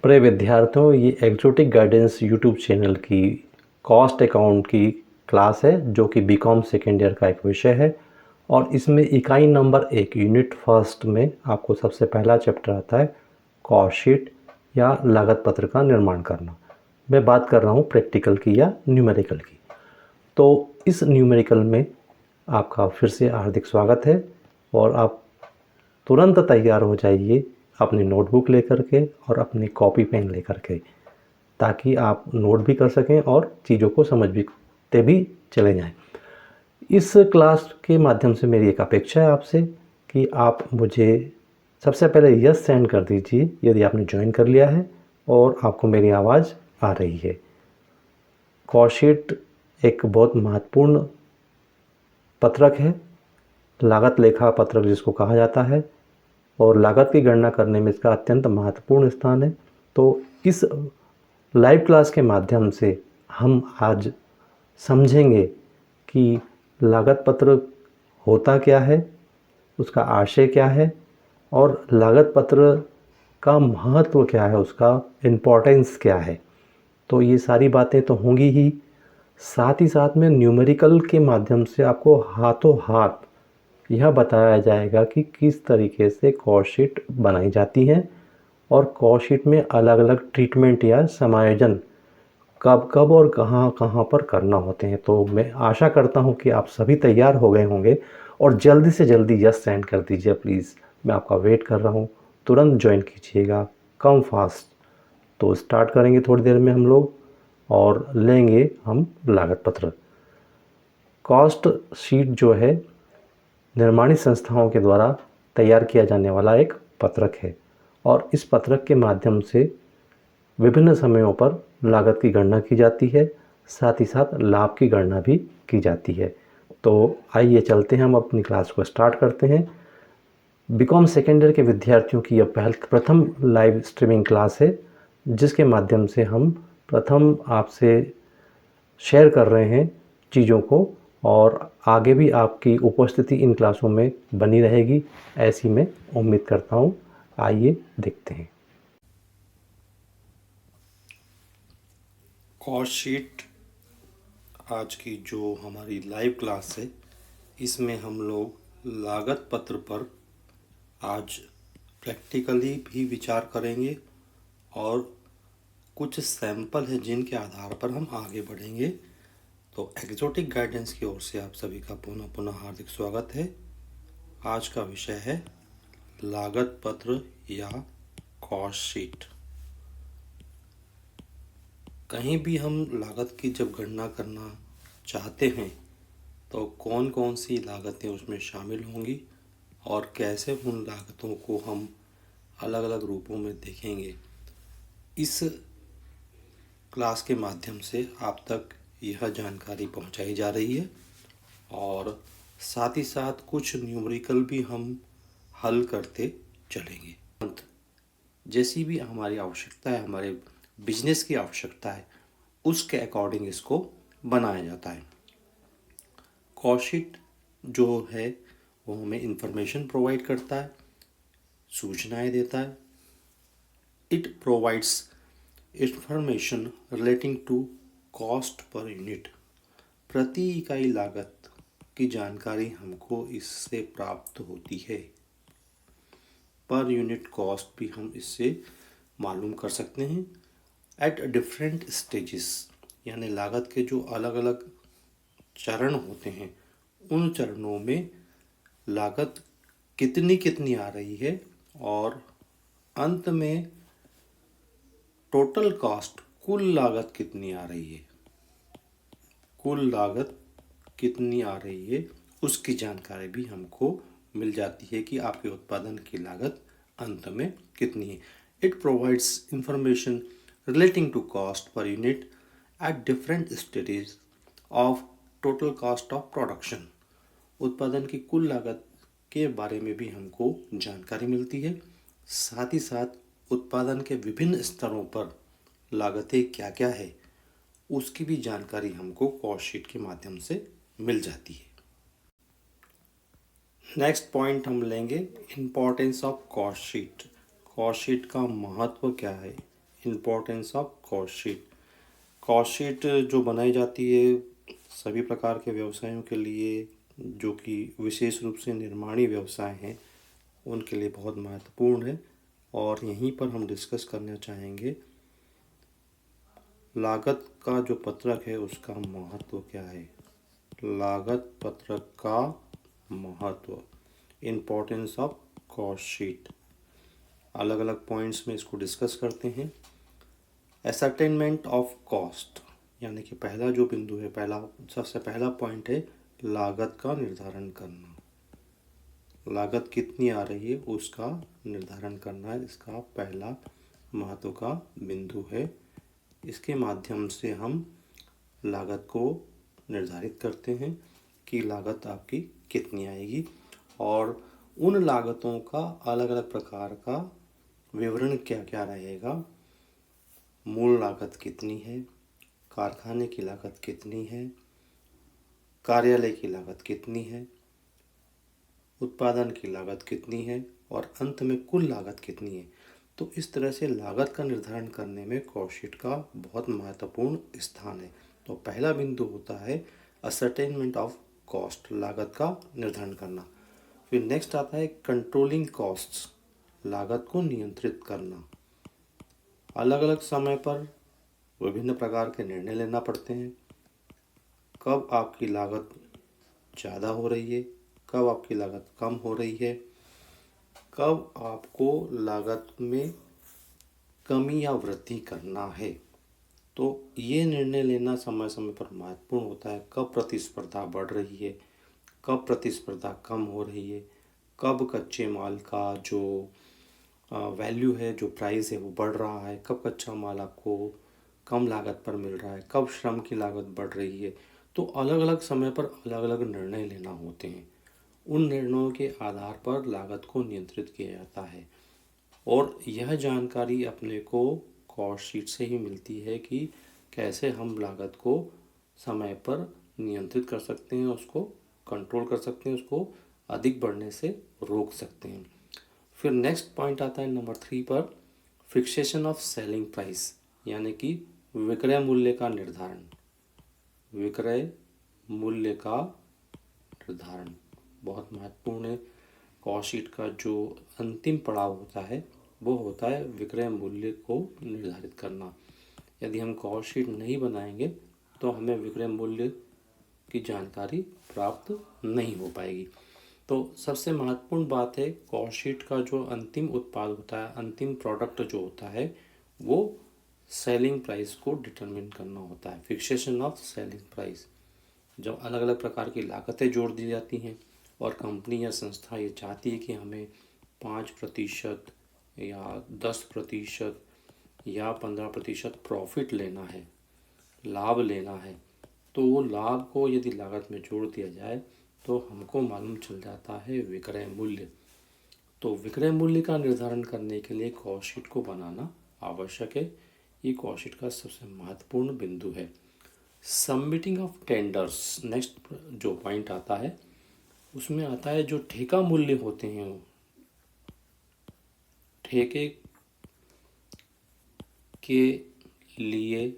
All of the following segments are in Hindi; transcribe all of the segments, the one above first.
प्रिय विद्यार्थियों, ये एक्जोटिक गाइडेंस यूट्यूब चैनल की कॉस्ट अकाउंट की क्लास है जो कि बीकॉम सेकेंड ईयर का एक विषय है। और इसमें इकाई नंबर 1 यूनिट फर्स्ट में आपको सबसे पहला चैप्टर आता है कॉस्ट शीट या लागत पत्र का निर्माण करना। मैं बात कर रहा हूँ प्रैक्टिकल की या न्यूमेरिकल की। तो इस न्यूमेरिकल में आपका फिर से हार्दिक स्वागत है और आप तुरंत तैयार हो जाइए अपनी नोटबुक लेकर के और अपनी कॉपी पेन लेकर के, ताकि आप नोट भी कर सकें और चीज़ों को समझते भी चले जाएं। इस क्लास के माध्यम से मेरी एक अपेक्षा है आपसे कि आप मुझे सबसे पहले यस सेंड कर दीजिए यदि आपने ज्वाइन कर लिया है और आपको मेरी आवाज़ आ रही है। कॉस्ट शीट एक बहुत महत्वपूर्ण पत्रक है, लागत लेखा पत्रक जिसको कहा जाता है, और लागत की गणना करने में इसका अत्यंत महत्वपूर्ण स्थान है। तो इस लाइव क्लास के माध्यम से हम आज समझेंगे कि लागत पत्र होता क्या है, उसका आशय क्या है और लागत पत्र का महत्व क्या है, उसका इम्पोर्टेंस क्या है। तो ये सारी बातें तो होंगी ही, साथ ही साथ में न्यूमेरिकल के माध्यम से आपको हाथों हाथ यह बताया जाएगा कि किस तरीके से कॉस्ट शीट बनाई जाती है और कॉस्ट शीट में अलग अलग ट्रीटमेंट या समायोजन कब कब और कहाँ कहाँ पर करना होते हैं। तो मैं आशा करता हूँ कि आप सभी तैयार हो गए होंगे और जल्दी से जल्दी यस सेंड कर दीजिए प्लीज़। मैं आपका वेट कर रहा हूँ, तुरंत ज्वाइन कीजिएगा, कम फास्ट। तो स्टार्ट करेंगे थोड़ी देर में हम लोग और लेंगे हम लागत पत्र। कॉस्ट शीट जो है निर्माणी संस्थाओं के द्वारा तैयार किया जाने वाला एक पत्रक है और इस पत्रक के माध्यम से विभिन्न समयों पर लागत की गणना की जाती है, साथ ही साथ लाभ की गणना भी की जाती है। तो आइए चलते हैं, हम अपनी क्लास को स्टार्ट करते हैं। बीकॉम सेकेंड ईयर के विद्यार्थियों की यह प्रथम लाइव स्ट्रीमिंग क्लास है जिसके माध्यम से हम प्रथम आपसे शेयर कर रहे हैं चीज़ों को, और आगे भी आपकी उपस्थिति इन क्लासों में बनी रहेगी, ऐसी मैं उम्मीद करता हूँ। आइए देखते हैं। कॉस्ट शीट आज की जो हमारी लाइव क्लास है, इसमें हम लोग लागत पत्र पर आज प्रैक्टिकली भी विचार करेंगे और कुछ सैंपल है जिनके आधार पर हम आगे बढ़ेंगे। तो एक्जोटिक गाइडेंस की ओर से आप सभी का पुनः पुनः हार्दिक स्वागत है। आज का विषय है लागत पत्र या कॉस्ट शीट। कहीं भी हम लागत की जब गणना करना चाहते हैं तो कौन कौन सी लागतें उसमें शामिल होंगी और कैसे उन लागतों को हम अलग अलग रूपों में देखेंगे, इस क्लास के माध्यम से आप तक यह जानकारी पहुंचाई जा रही है। और साथ ही साथ कुछ न्यूमेरिकल भी हम हल करते चलेंगे। जैसी भी हमारी आवश्यकता है, हमारे बिजनेस की आवश्यकता है, उसके अकॉर्डिंग इसको बनाया जाता है। कॉस्ट शीट जो है वो हमें इंफॉर्मेशन प्रोवाइड करता है, सूचनाएं देता है। It provides information relating to cost per unit. प्रति इकाई लागत की जानकारी हमको इससे प्राप्त होती है। पर यूनिट कॉस्ट भी हम इससे मालूम कर सकते हैं। एट डिफरेंट स्टेजेस, यानी लागत के जो अलग अलग चरण होते हैं, उन चरणों में लागत कितनी कितनी आ रही है और अंत में टोटल कॉस्ट, कुल लागत कितनी आ रही है, कुल लागत कितनी आ रही है उसकी जानकारी भी हमको मिल जाती है कि आपके उत्पादन की लागत अंत में कितनी है। It provides information relating to cost per unit at different stages of total cost of production. उत्पादन की कुल लागत के बारे में भी हमको जानकारी मिलती है। साथ ही साथ उत्पादन के विभिन्न स्तरों पर लागतें क्या क्या है उसकी भी जानकारी हमको कॉस्ट शीट के माध्यम से मिल जाती है। नेक्स्ट पॉइंट हम लेंगे importance of cost sheet. Cost sheet का महत्व क्या है, importance of cost sheet. Cost sheet जो बनाई जाती है सभी प्रकार के व्यवसायों के लिए, जो कि विशेष रूप से निर्माणी व्यवसाय हैं, उनके लिए बहुत महत्वपूर्ण है। और यहीं पर हम डिस्कस करना चाहेंगे लागत का जो पत्रक है उसका महत्व क्या है। लागत पत्रक का महत्व, इम्पोर्टेंस ऑफ कॉस्ट शीट। अलग अलग पॉइंट्स में इसको डिस्कस करते हैं। एसर्टेनमेंट ऑफ कॉस्ट, यानी कि पहला जो बिंदु है, सबसे पहला पॉइंट है लागत का निर्धारण करना। लागत कितनी आ रही है उसका निर्धारण करना है, इसका पहला महत्व का बिंदु है। इसके माध्यम से हम लागत को निर्धारित करते हैं कि लागत आपकी कितनी आएगी, और उन लागतों का अलग अलग प्रकार का विवरण क्या क्या रहेगा। मूल लागत कितनी है, कारखाने की लागत कितनी है, कार्यालय की लागत कितनी है, उत्पादन की लागत कितनी है, और अंत में कुल लागत कितनी है। तो इस तरह से लागत का निर्धारण करने में कॉस्ट शीट का बहुत महत्वपूर्ण स्थान है। तो पहला बिंदु होता है असर्टेनमेंट ऑफ कॉस्ट, लागत का निर्धारण करना। फिर नेक्स्ट आता है कंट्रोलिंग कॉस्ट्स, लागत को नियंत्रित करना। अलग अलग समय पर विभिन्न प्रकार के निर्णय लेना पड़ते हैं। कब आपकी लागत ज़्यादा हो रही है, कब आपकी लागत कम हो रही है, कब आपको लागत में कमी या वृद्धि करना है। तो ये निर्णय लेना समय समय पर महत्वपूर्ण होता है। कब प्रतिस्पर्धा बढ़ रही है, कब प्रतिस्पर्धा कम हो रही है, कब कच्चे माल का जो वैल्यू है, जो प्राइस है वो बढ़ रहा है, कब कच्चा माल आपको कम लागत पर मिल रहा है, कब श्रम की लागत बढ़ रही है। तो अलग अलग समय पर अलग अलग निर्णय लेना होते हैं। उन निर्णयों के आधार पर लागत को नियंत्रित किया जाता है, और यह जानकारी अपने को कॉस्ट शीट से ही मिलती है कि कैसे हम लागत को समय पर नियंत्रित कर सकते हैं, उसको कंट्रोल कर सकते हैं, उसको अधिक बढ़ने से रोक सकते हैं। फिर नेक्स्ट पॉइंट आता है नंबर 3 पर, फिक्सेशन ऑफ सेलिंग प्राइस, यानी कि विक्रय मूल्य का निर्धारण। विक्रय मूल्य का निर्धारण बहुत महत्वपूर्ण है। कॉस्ट शीट का जो अंतिम पड़ाव होता है वो होता है विक्रय मूल्य को निर्धारित करना। यदि हम कॉस्ट शीट नहीं बनाएंगे तो हमें विक्रय मूल्य की जानकारी प्राप्त नहीं हो पाएगी। तो सबसे महत्वपूर्ण बात है, कॉस्ट शीट का जो अंतिम उत्पाद होता है, अंतिम प्रोडक्ट जो होता है, वो सेलिंग प्राइस को डिटरमिन करना होता है। फिक्सेशन ऑफ सेलिंग प्राइस, जब अलग अलग प्रकार की लागतें जोड़ दी जाती हैं और कंपनी या संस्था ये चाहती है कि हमें 5% या 10% या 15% प्रॉफिट लेना है, लाभ लेना है, तो वो लाभ को यदि लागत में जोड़ दिया जाए तो हमको मालूम चल जाता है विक्रय मूल्य। तो विक्रय मूल्य का निर्धारण करने के लिए कॉस्ट शीट को बनाना आवश्यक है। ये कॉस्ट शीट का सबसे महत्वपूर्ण बिंदु है। सबमिटिंग ऑफ टेंडर्स, नेक्स्ट जो पॉइंट आता है उसमें आता है जो ठेका मूल्य होते हैं, वो ठेके के लिए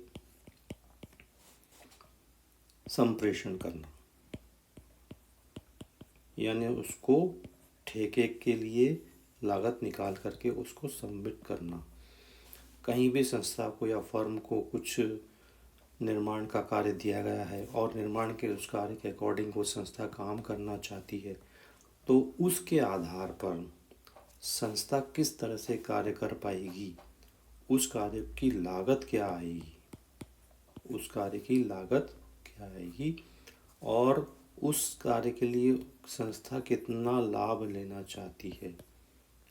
संप्रेषण करना, यानी उसको ठेके के लिए लागत निकाल करके उसको सबमिट करना। कहीं भी संस्था को या फर्म को कुछ निर्माण का कार्य दिया गया है और निर्माण के उस कार्य के अकॉर्डिंग वो संस्था काम करना चाहती है, तो उसके आधार पर संस्था किस तरह से कार्य कर पाएगी, उस कार्य की लागत क्या आएगी, उस कार्य की लागत क्या आएगी, और उस कार्य के लिए संस्था कितना लाभ लेना चाहती है,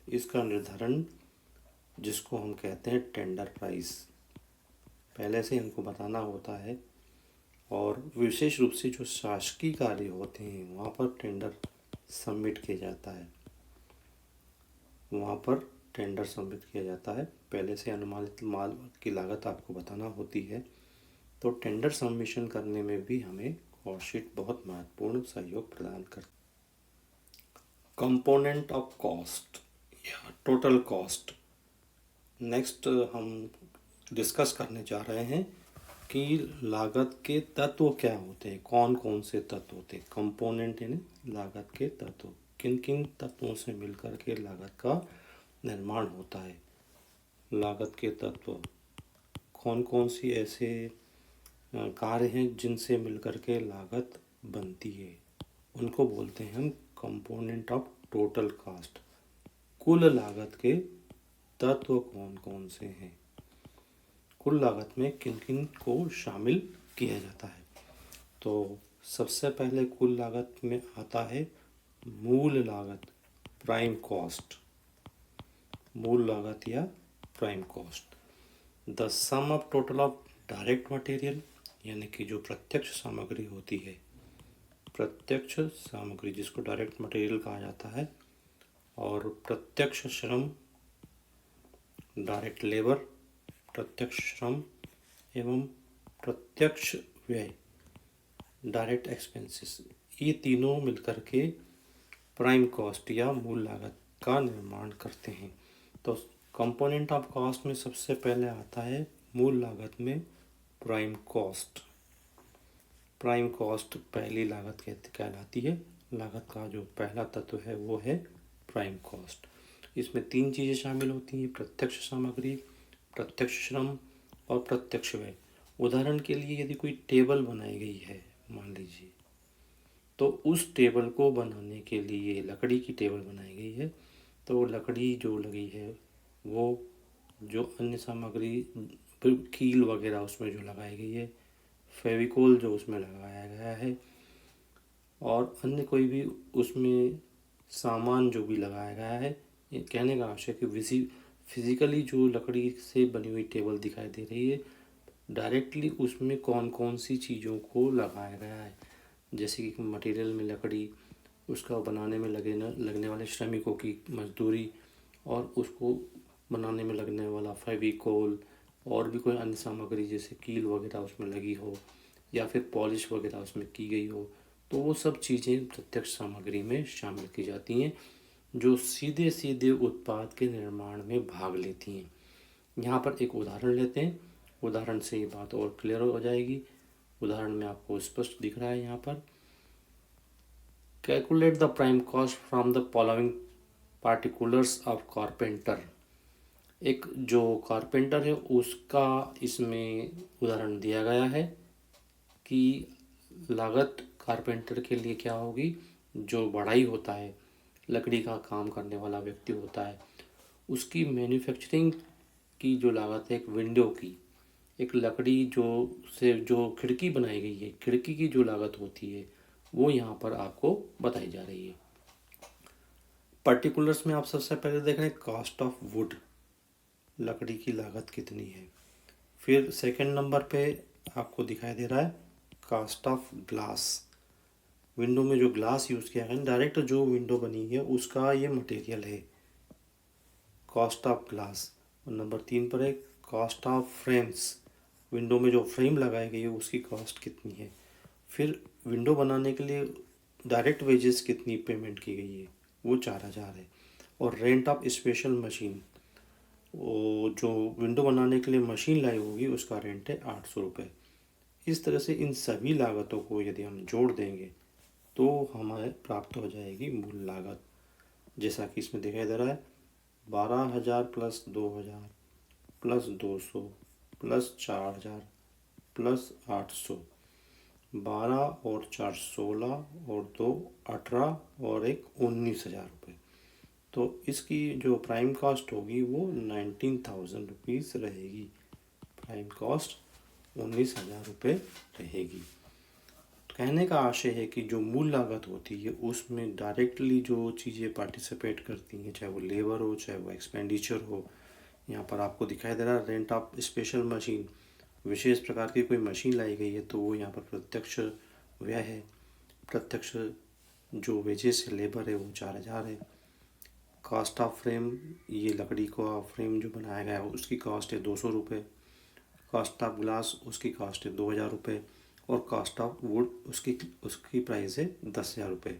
इसका निर्धारण, जिसको हम कहते हैं टेंडर प्राइस, पहले से इनको बताना होता है। और विशेष रूप से जो शासकीय कार्य होते हैं वहाँ पर टेंडर सबमिट किया जाता है, वहाँ पर टेंडर सबमिट किया जाता है। पहले से अनुमानित माल की लागत आपको बताना होती है। तो टेंडर सबमिशन करने में भी हमें कॉस्ट शीट बहुत महत्वपूर्ण सहयोग प्रदान करती है। कंपोनेंट ऑफ कॉस्ट या टोटल कॉस्ट, नेक्स्ट हम डिस्कस करने जा रहे हैं कि लागत के तत्व क्या होते हैं, कौन कौन से तत्व होते हैं। कंपोनेंट यानी लागत के तत्व, किन किन तत्वों से मिलकर के लागत का निर्माण होता है। लागत के तत्व कौन कौन सी ऐसे कार्य हैं जिनसे मिलकर के लागत बनती है, उनको बोलते हैं हम कंपोनेंट ऑफ टोटल कॉस्ट। कुल लागत के तत्व कौन कौन से हैं, कुल लागत में किन किन को शामिल किया जाता है। तो सबसे पहले कुल लागत में आता है मूल लागत, प्राइम कॉस्ट। मूल लागत या prime cost, the sum of total of direct material, यानी कि जो प्रत्यक्ष सामग्री होती है, प्रत्यक्ष सामग्री जिसको डायरेक्ट मटेरियल कहा जाता है, और प्रत्यक्ष श्रम, डायरेक्ट लेबर, प्रत्यक्ष श्रम एवं प्रत्यक्ष व्यय, डायरेक्ट एक्सपेंसेस, ये तीनों मिलकर के प्राइम कॉस्ट या मूल लागत का निर्माण करते हैं। तो कंपोनेंट ऑफ कॉस्ट में सबसे पहले आता है मूल लागत में प्राइम कॉस्ट। प्राइम कॉस्ट पहली लागत कहलाती है। लागत का जो पहला तत्व है वो है प्राइम कॉस्ट। इसमें तीन चीज़ें शामिल होती हैं, प्रत्यक्ष सामग्री, प्रत्यक्ष श्रम और प्रत्यक्ष व्यय। उदाहरण के लिए यदि कोई टेबल बनाई गई है मान लीजिए, तो उस टेबल को बनाने के लिए लकड़ी की टेबल बनाई गई है, तो लकड़ी जो लगी है वो जो अन्य सामग्री कील वगैरह उसमें जो लगाई गई है, फेविकोल जो उसमें लगाया गया है, और अन्य कोई भी उसमें सामान जो भी लगाया गया है, ये कहने का आवश्यक है कि फिजिकली जो लकड़ी से बनी हुई टेबल दिखाई दे रही है, डायरेक्टली उसमें कौन कौन सी चीज़ों को लगाया गया है, जैसे कि मटेरियल में लकड़ी, उसका बनाने में लगने वाले श्रमिकों की मजदूरी, और उसको बनाने में लगने वाला फेविकोल, और भी कोई अन्य सामग्री जैसे कील वगैरह उसमें लगी हो या फिर पॉलिश वगैरह उसमें की गई हो, तो वो सब चीज़ें प्रत्यक्ष सामग्री में शामिल की जाती हैं जो सीधे सीधे उत्पाद के निर्माण में भाग लेती हैं। यहाँ पर एक उदाहरण लेते हैं, उदाहरण से ये बात और क्लियर हो जाएगी। उदाहरण में आपको स्पष्ट दिख रहा है यहाँ पर, calculate the prime cost from the following particulars of carpenter. एक जो कारपेंटर है उसका इसमें उदाहरण दिया गया है कि लागत कारपेंटर के लिए क्या होगी। जो बढ़ाई होता है, लकड़ी का काम करने वाला व्यक्ति होता है, उसकी मैन्युफैक्चरिंग की जो लागत है, एक विंडो की, एक लकड़ी जो खिड़की बनाई गई है, खिड़की की जो लागत होती है वो यहाँ पर आपको बताई जा रही है। पर्टिकुलर्स में आप सबसे पहले देख रहे हैं कॉस्ट ऑफ वुड, लकड़ी की लागत कितनी है। फिर सेकंड नंबर पे आपको दिखाई दे रहा है कॉस्ट ऑफ ग्लास, विंडो में जो ग्लास यूज़ किया गया, डायरेक्ट जो विंडो बनी है उसका ये मटेरियल है, कॉस्ट ऑफ ग्लास। और नंबर 3 पर है कॉस्ट ऑफ फ्रेम्स, विंडो में जो फ्रेम लगाई गई है उसकी कॉस्ट कितनी है। फिर विंडो बनाने के लिए डायरेक्ट वेजेस कितनी पेमेंट की गई है, वो 4000 है। और रेंट ऑफ स्पेशल मशीन, वो जो विंडो बनाने के लिए मशीन लाई होगी उसका रेंट है 800 रुपये। इस तरह से इन सभी लागतों को यदि हम जोड़ देंगे तो हमें प्राप्त हो जाएगी मूल लागत, जैसा कि इसमें दिखाई दे रहा है 12,000 प्लस 2,000 प्लस 200 प्लस 4,000 प्लस 800, 12 और 4 16 और 2 18 और एक 19,000 रुपये। तो इसकी जो प्राइम कॉस्ट होगी वो 19,000 रुपीज़ रहेगी। प्राइम कॉस्ट 19,000 रुपये रहेगी। कहने का आशय है कि जो मूल लागत होती है उसमें डायरेक्टली जो चीज़ें पार्टिसिपेट करती हैं, चाहे वो लेबर हो चाहे वो एक्सपेंडिचर हो। यहाँ पर आपको दिखाई दे रहा है रेंट ऑफ स्पेशल मशीन, विशेष प्रकार की कोई मशीन लाई गई है तो वो यहाँ पर प्रत्यक्ष व्यय है। प्रत्यक्ष जो वेजेस है, लेबर है, वो 4,000 है। कॉस्ट ऑफ फ्रेम, ये लकड़ी का फ्रेम जो बनाया गया है उसकी कॉस्ट है 200 रुपये। कॉस्ट ऑफ ग्लास, उसकी कॉस्ट है 2,000 रुपये। और कॉस्ट ऑफ वुड, उसकी प्राइस है 10,000 रुपये।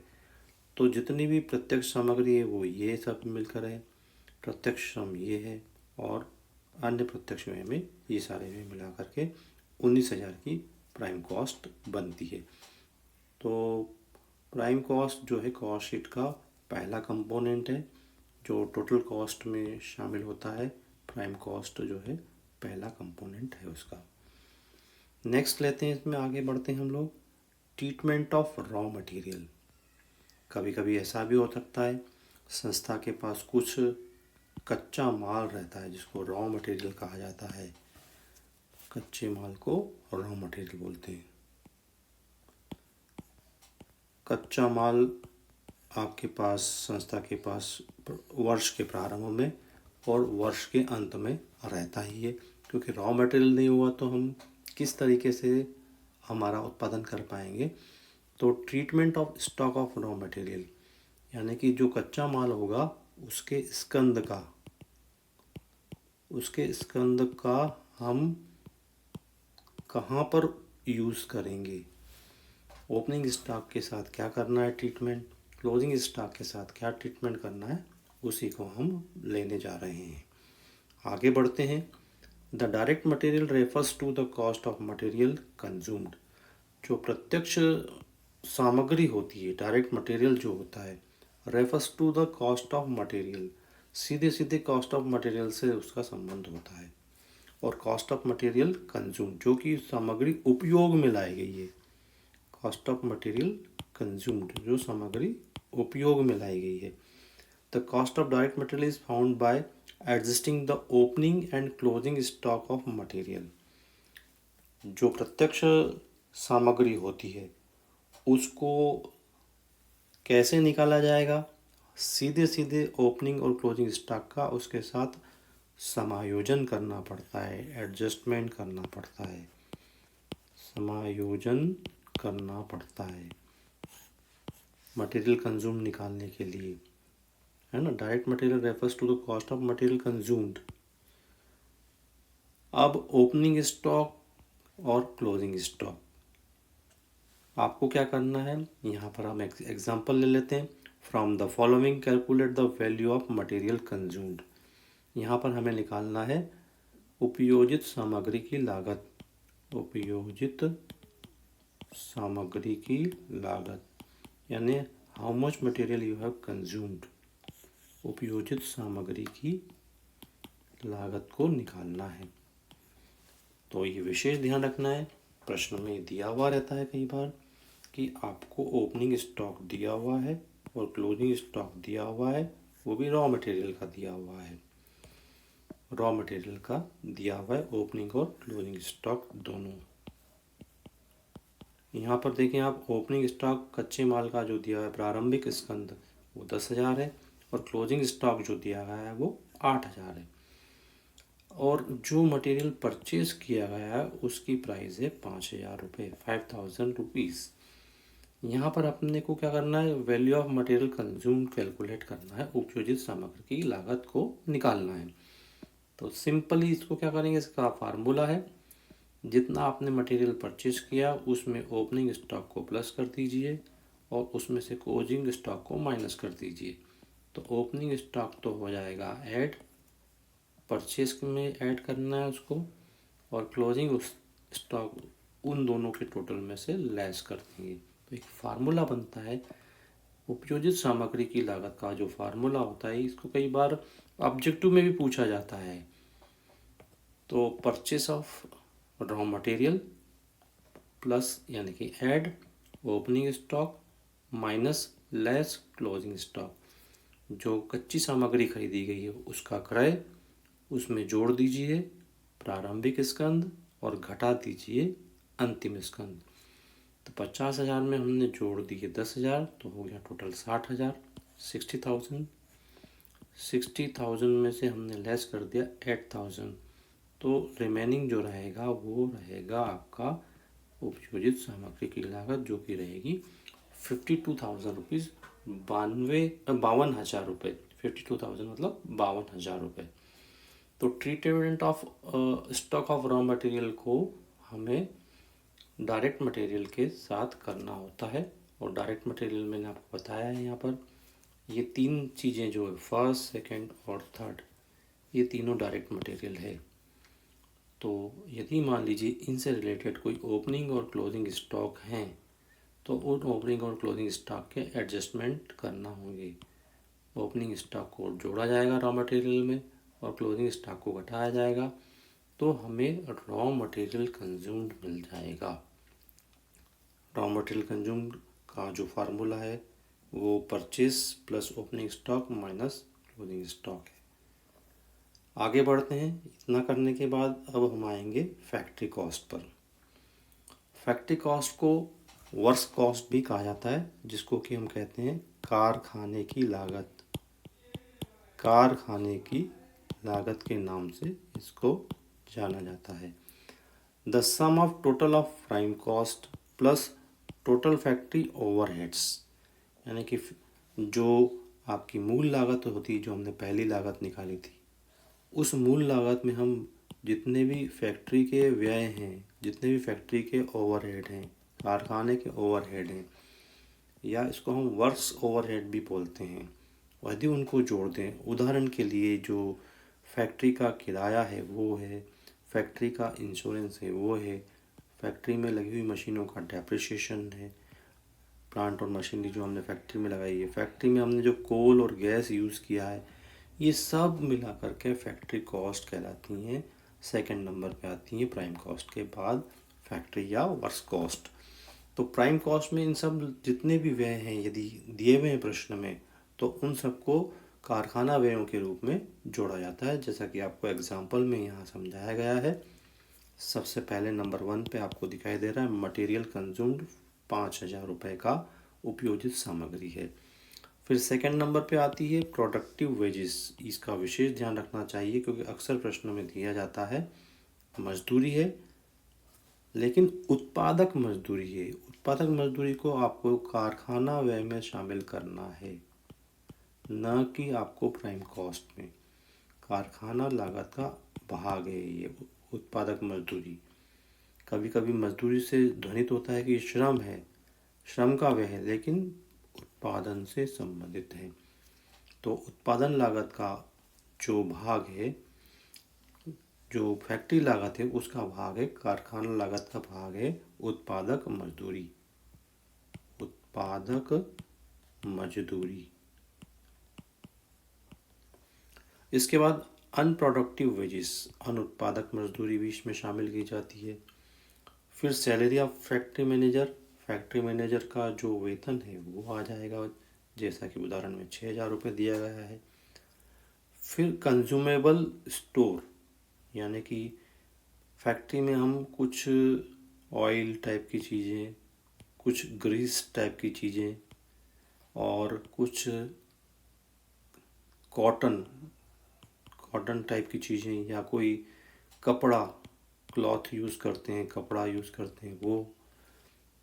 तो जितनी भी प्रत्यक्ष सामग्री है वो ये सब मिलकर है, प्रत्यक्ष श्रम ये है, और अन्य प्रत्यक्ष व्यय में ये सारे व्यय मिला करके 19,000 की प्राइम कॉस्ट बनती है। तो प्राइम कॉस्ट जो है कॉस्ट शीट का पहला कंपोनेंट है जो टोटल कॉस्ट में शामिल होता है। प्राइम कॉस्ट जो है पहला कंपोनेंट है उसका। नेक्स्ट लेते हैं, इसमें आगे बढ़ते हैं हम लोग, ट्रीटमेंट ऑफ रॉ मटेरियल। कभी कभी ऐसा भी हो सकता है संस्था के पास कुछ कच्चा माल रहता है जिसको रॉ मटेरियल कहा जाता है। कच्चे माल को रॉ मटेरियल बोलते हैं। कच्चा माल आपके पास, संस्था के पास वर्ष के प्रारंभ में और वर्ष के अंत में रहता ही है, क्योंकि रॉ मटेरियल नहीं हुआ तो हम किस तरीके से हमारा उत्पादन कर पाएंगे। तो treatment of stock of raw material यानी कि जो कच्चा माल होगा उसके स्कंद का हम कहाँ पर यूज़ करेंगे। ओपनिंग स्टॉक के साथ क्या करना है ट्रीटमेंट, क्लोजिंग स्टॉक के साथ क्या ट्रीटमेंट करना है, उसी को हम लेने जा रहे हैं। आगे बढ़ते हैं। The direct material refers to the cost of material consumed. जो प्रत्यक्ष सामग्री होती है, डायरेक्ट मटेरियल जो होता है, refers to the cost of material, सीधे सीधे कॉस्ट ऑफ मटेरियल से उसका संबंध होता है। और कॉस्ट ऑफ मटेरियल कंज्यूम जो कि सामग्री उपयोग में लाई गई है। कॉस्ट ऑफ मटेरियल कंज्यूम्ड जो सामग्री उपयोग में लाई गई है। The cost of direct material is found by adjusting the opening and closing stock of material. जो प्रत्यक्ष सामग्री होती है उसको कैसे निकाला जाएगा, सीधे सीधे ओपनिंग और क्लोजिंग स्टॉक का उसके साथ समायोजन करना पड़ता है, एडजस्टमेंट करना पड़ता है, समायोजन करना पड़ता है मटेरियल कंज्यूम निकालने के लिए, है ना। Direct material refers to the cost of material consumed. अब ओपनिंग स्टॉक और क्लोजिंग स्टॉक आपको क्या करना है, यहाँ पर हम एग्जांपल ले लेते हैं। From the following calculate the value of material consumed. यहाँ पर हमें निकालना है उपयोजित सामग्री की लागत। उपयोजित सामग्री की लागत यानी how much material you have consumed. उपयोजित सामग्री की लागत को निकालना है। तो ये विशेष ध्यान रखना है, प्रश्न में दिया हुआ रहता है कई बार कि आपको ओपनिंग स्टॉक दिया हुआ है और क्लोजिंग स्टॉक दिया हुआ है, वो भी रॉ मटेरियल का दिया हुआ है। रॉ मटेरियल का दिया हुआ है ओपनिंग और क्लोजिंग स्टॉक दोनों। यहाँ पर देखें आप, ओपनिंग स्टॉक कच्चे माल का जो दिया है प्रारंभिक स्कंद वो 10,000 है और क्लोजिंग स्टॉक जो दिया गया है वो 8,000 है। और जो मटेरियल परचेज किया गया है उसकी प्राइस है 5,000 रुपये, 5,000 रुपीज़। यहाँ पर अपने को क्या करना है, value of material consume calculate करना है, उपयोजित सामग्री की लागत को निकालना है। तो सिंपली इसको क्या करेंगे, इसका फार्मूला है जितना आपने मटेरियल परचेज किया उसमें ओपनिंग स्टॉक को प्लस कर दीजिए और उसमें से क्लोजिंग स्टॉक को माइनस कर दीजिए। तो ओपनिंग स्टॉक तो हो जाएगा ऐड, परचेज में ऐड करना है उसको, और क्लोजिंग स्टॉक उन दोनों के टोटल में से लेस कर देंगे। तो एक फार्मूला बनता है उपयोजित सामग्री की लागत का। जो फार्मूला होता है इसको कई बार ऑब्जेक्टिव में भी पूछा जाता है। तो purchase of raw material plus यानी कि add opening stock minus less closing stock. जो कच्ची सामग्री खरीदी गई है उसका क्रय, उसमें जोड़ दीजिए प्रारंभिक स्कंद और घटा दीजिए अंतिम स्कंद। तो 50,000 में हमने जोड़ दिए 10,000 तो हो गया टोटल 60,000, 60,000। 60,000 में से हमने लेस कर दिया 8,000, तो रिमेनिंग जो रहेगा वो रहेगा आपका उपयोजित सामग्री की लागत, जो कि रहेगी 52,000 रुपीज़, 52,000 रुपये। 52,000 मतलब 52,000 रुपये। तो treatment of stock of raw material को हमें डायरेक्ट मटेरियल के साथ करना होता है। और डायरेक्ट मटेरियल मैंने आपको बताया है यहाँ पर, ये तीन चीज़ें जो है फर्स्ट, सेकंड और थर्ड, ये तीनों डायरेक्ट मटेरियल है। तो यदि मान लीजिए इनसे रिलेटेड कोई ओपनिंग और क्लोजिंग स्टॉक हैं तो उन ओपनिंग और क्लोजिंग स्टॉक के एडजस्टमेंट करना होंगे। ओपनिंग स्टॉक को जोड़ा जाएगा रॉ मटेरियल में और क्लोजिंग स्टॉक को घटाया जाएगा, तो हमें रॉ मटेरियल कंज्यूम्ड मिल जाएगा। रॉ मटेरियल कंज्यूम्ड का जो फार्मूला है वो purchase plus opening stock minus closing stock है। आगे बढ़ते हैं। इतना करने के बाद अब हम आएंगे factory cost per. Factory cost को वर्क्स कॉस्ट भी कहा जाता है, जिसको कि हम कहते हैं कारखाने की लागत। कारखाने की लागत के नाम से इसको जाना जाता है। The sum of total of prime cost plus total factory overheads, यानी कि जो आपकी मूल लागत होती है, जो हमने पहली लागत निकाली थी, उस मूल लागत में हम जितने भी फैक्ट्री के व्यय हैं, जितने भी फैक्ट्री के ओवरहेड हैं, कारखाने के ओवरहेड हैं, या इसको हम वर्क्स ओवरहेड भी बोलते हैं, यदि उनको जोड़ दें, उदाहरण के लिए जो फैक्ट्री का किराया है वो है, फैक्ट्री का इंश्योरेंस है वो है, फैक्ट्री में लगी हुई मशीनों का डेप्रिसिएशन है, प्लांट और मशीनरी जो हमने फैक्ट्री में लगाई है, फैक्ट्री में हमने जो कोल और गैस यूज़ किया है, ये सब मिला करके फैक्ट्री कॉस्ट कहलाती हैं। सेकंड नंबर पे आती हैं प्राइम कॉस्ट के बाद फैक्ट्री या वर्क्स कॉस्ट। तो प्राइम कॉस्ट में इन सब जितने भी व्यय हैं यदि दिए हुए हैं प्रश्न में, तो उन सबको कारखाना व्ययों के रूप में जोड़ा जाता है, जैसा कि आपको एग्जाम्पल में यहाँ समझाया गया है। सबसे पहले नंबर 1 पे आपको दिखाई दे रहा है मटेरियल कंज्यूम्ड 5,000 रुपये का उपयोजित सामग्री है। फिर सेकंड नंबर पे आती है प्रोडक्टिव वेजेस। इसका विशेष ध्यान रखना चाहिए क्योंकि अक्सर प्रश्नों में दिया जाता है मजदूरी है, लेकिन उत्पादक मजदूरी है। उत्पादक मजदूरी को आपको कारखाना व्यय में शामिल करना है, न कि आपको प्राइम कॉस्ट में। कारखाना लागत का भाग है ये उत्पादक मजदूरी। कभी कभी मजदूरी से ध्वनित होता है कि श्रम है, श्रम का व्यय है, लेकिन उत्पादन से संबंधित है। तो उत्पादन लागत का जो भाग है, जो फैक्ट्री लागत है उसका भाग है, कारखाना लागत का भाग है उत्पादक मजदूरी। उत्पादक मजदूरी। इसके बाद अनप्रोडक्टिव वेजेस, अनुत्पादक मजदूरी भी इसमें शामिल की जाती है। फिर salary of factory manager, factory manager का जो वेतन है वो आ जाएगा, जैसा कि उदाहरण में 6,000 रुपये दिया गया है। फिर कंज्यूमेबल स्टोर, यानी कि फैक्ट्री में हम कुछ ऑयल टाइप की चीज़ें, कुछ ग्रीस टाइप की चीज़ें और कुछ कॉटन टाइप की चीज़ें या कोई कपड़ा, क्लॉथ यूज़ करते हैं, कपड़ा यूज़ करते हैं, वो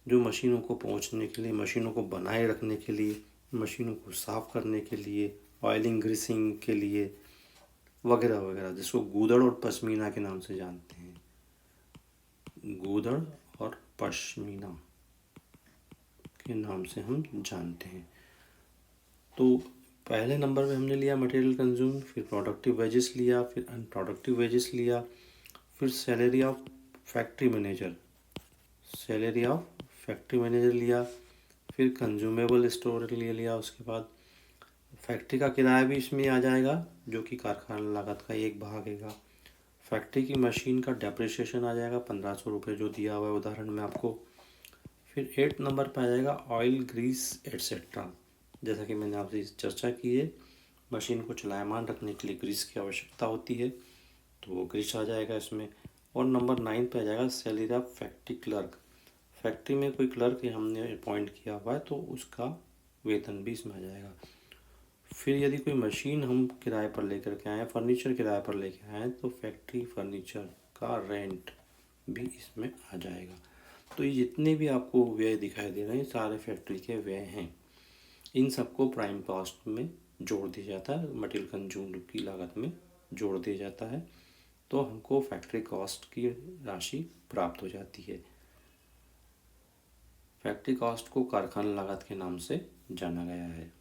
जो मशीनों को पहुंचने के लिए, मशीनों को बनाए रखने के लिए, मशीनों को साफ़ करने के लिए, ऑयलिंग ग्रीसिंग के लिए वगैरह वगैरह, जिसको गूदड़ और पश्मीना के नाम से जानते हैं। गूदड़ और पश्मीना के नाम से हम जानते हैं। तो पहले नंबर पे हमने लिया मटेरियल कंज्यूम, फिर प्रोडक्टिव वेजेस लिया, फिर अनप्रोडक्टिव वेजेस लिया, फिर salary of factory manager, salary of factory manager लिया, फिर कंज्यूमेबल स्टोर ले लिया। उसके बाद फैक्ट्री का किराया भी इसमें आ जाएगा, जो कि कारखाना लागत का एक भाग है। फैक्ट्री की मशीन का डेप्रिसिएशन आ जाएगा 1,500 रुपये, जो दिया हुआ है उदाहरण में आपको। फिर 8 नंबर पर आ जाएगा ऑयल, ग्रीस एट्सेट्रा। जैसा कि मैंने आपसे चर्चा की है, मशीन को चलायमान रखने के लिए ग्रीस की आवश्यकता होती है, तो वो ग्रीस आ जाएगा इसमें। और नंबर 9 पे आ जाएगा salary of factory clerk. Factory में कोई क्लर्क हमने अपॉइंट किया हुआ है तो उसका वेतन भी इसमें आ जाएगा। फिर यदि कोई मशीन हम किराए पर लेकर के आए, फर्नीचर किराए पर लेकर आए, तो फैक्ट्री फर्नीचर का रेंट भी इसमें आ जाएगा। तो ये जितने भी आपको व्यय दिखाई दे रहे हैं सारे फैक्ट्री के व्यय हैं। इन सबको प्राइम कॉस्ट में जोड़ दिया जाता है, मटेरियल कंज्यूम्ड की लागत में जोड़ दिया जाता है, तो हमको फैक्ट्री कॉस्ट की राशि प्राप्त हो जाती है। फैक्ट्री कॉस्ट को कारखाना लागत के नाम से जाना गया है।